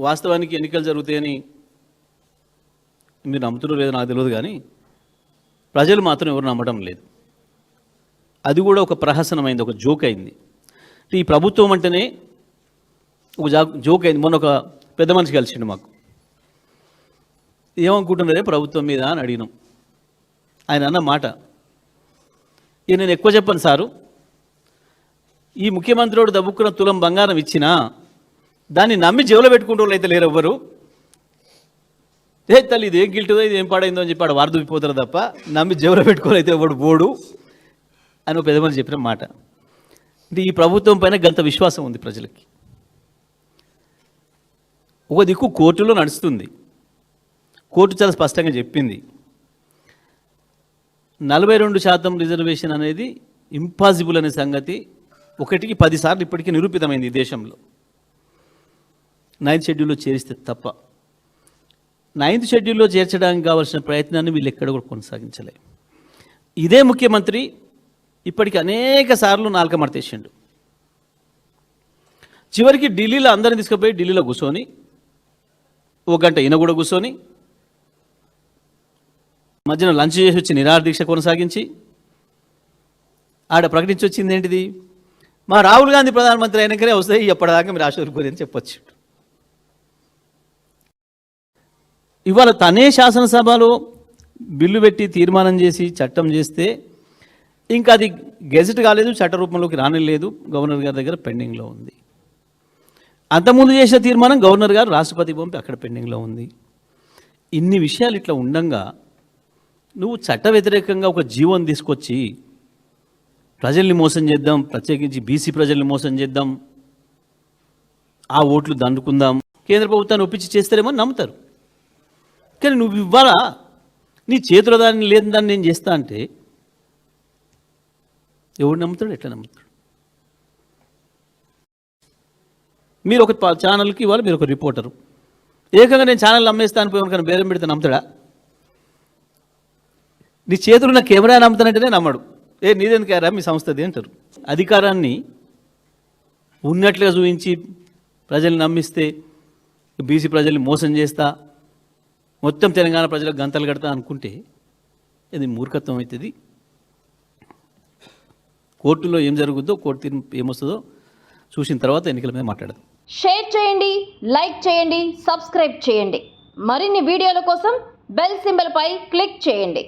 వాస్తవానికి ఎన్నికలు జరుగుతాయని మీరు నమ్ముతున్నారో లేదో నాకు తెలియదు, కానీ ప్రజలు మాత్రం ఎవరు నమ్మడం లేదు. అది కూడా ఒక ప్రహసనమైంది, ఒక జోక్ అయింది. ఈ ప్రభుత్వం అంటేనే ఒక జోక్ అయింది. మొన్న ఒక పెద్ద మనిషి కలిసిండు, మాకు ఏమనుకుంటున్నారే ప్రభుత్వం మీద అని అడిగినాం. ఆయన అన్న మాట, నేను ఎక్కువ చెప్పను సారు, ఈ ముఖ్యమంత్రివాడు దబ్బుక్కున్న తులం బంగారం ఇచ్చినా దాన్ని నమ్మి జేబులో పెట్టుకుంటూ వాళ్ళు అయితే లేరు ఎవ్వరు. తల్లి ఇది ఏం గిల్టుందో ఇది ఏం పాడైందో అని చెప్పి ఆడ వార్దుకుపోతారు తప్ప నమ్మి జేబులో పెట్టుకోవాలి అయితే ఎవడు బోడు అని ఒక పెద్ద మనిషి చెప్పిన మాట. అంటే ఈ ప్రభుత్వం పైన గంత విశ్వాసం ఉంది ప్రజలకి. ఒక దిక్కు కోర్టులో నడుస్తుంది, కోర్టు చాలా స్పష్టంగా చెప్పింది 42% రిజర్వేషన్ అనేది ఇంపాసిబుల్ అనే సంగతి 1కి 10 సార్లు ఇప్పటికీ నిరూపితమైంది ఈ దేశంలో. 9th షెడ్యూల్లో చేరిస్తే తప్ప 9th షెడ్యూల్లో చేర్చడానికి కావాల్సిన ప్రయత్నాన్ని వీళ్ళు ఎక్కడ కూడా కొనసాగించలే. ఇదే ముఖ్యమంత్రి ఇప్పటికి అనేక సార్లు నాలుక మడతేసిండు. చివరికి ఢిల్లీలో అందరిని తీసుకుపోయి ఢిల్లీలో కూర్చొని 1 గంట ఈయన కూడా కూర్చొని మధ్యన లంచ్ చేసి వచ్చి నిరాహార దీక్ష కొనసాగించి ఆడ ప్రకటించి వచ్చింది ఏంటిది, మా రాహుల్ గాంధీ ప్రధానమంత్రి అయినాకనే వస్తాయి, ఎప్పటిదాకా మీరు ఆశీర్వదించుకోరు అని చెప్పొచ్చు. ఇవాళ తనే శాసనసభలో బిల్లు పెట్టి తీర్మానం చేసి చట్టం చేస్తే ఇంకా అది గెజెట్ కాలేదు, చట్ట రూపంలోకి రానిలేదు, గవర్నర్ గారి దగ్గర పెండింగ్లో ఉంది. అంతకుముందు చేసిన తీర్మానం గవర్నర్ గారు రాష్ట్రపతి పంపి అక్కడ పెండింగ్లో ఉంది. ఇన్ని విషయాలు ఇట్లా ఉండంగా నువ్వు చట్ట వ్యతిరేకంగా ఒక జీవోని తీసుకొచ్చి ప్రజల్ని మోసం చేద్దాం, ప్రత్యేకించి బీసీ ప్రజల్ని మోసం చేద్దాం, ఆ ఓట్లు దండుకుందాం, కేంద్ర ప్రభుత్వాన్ని ఒప్పించి చేస్తారేమో నమ్ముతారు. కానీ నువ్వు ఇవ్వాలా నీ చేతుల దాన్ని లేని దాన్ని నేను చేస్తా అంటే ఎవడు నమ్ముతాడు, ఎట్లా నమ్ముతాడు? మీరు ఒక ఛానల్కి ఇవ్వాలి, మీరు ఒక రిపోర్టరు, ఏకంగా నేను ఛానల్ అమ్మేస్తాను పోయి ఎవరికైనా బేరం పెడితే నమ్ముతాడా? నీ చేతులు ఉన్న కెమెరా నమ్ముతానంటేనే నమ్మడు. నీదెందుకారా మీ సంస్థది అంటారు. అధికారాన్ని ఉన్నట్లుగా చూపించి ప్రజల్ని నమ్మిస్తే బీసీ ప్రజల్ని మోసం చేస్తా, మొత్తం తెలంగాణ ప్రజలకు గంతలు కడతా అనుకుంటే ఇది మూర్ఖత్వం అవుతుంది. కోర్టులో ఏం జరుగుద్దో, కోర్టు తీర్పు ఏమొస్తుందో చూసిన తర్వాత ఎన్నికల మీద మాట్లాడదాం. షేర్ చేయండి, లైక్ చేయండి, సబ్స్క్రైబ్ చేయండి. మరిన్ని వీడియోల కోసం బెల్ సింబల్ పై క్లిక్ చేయండి.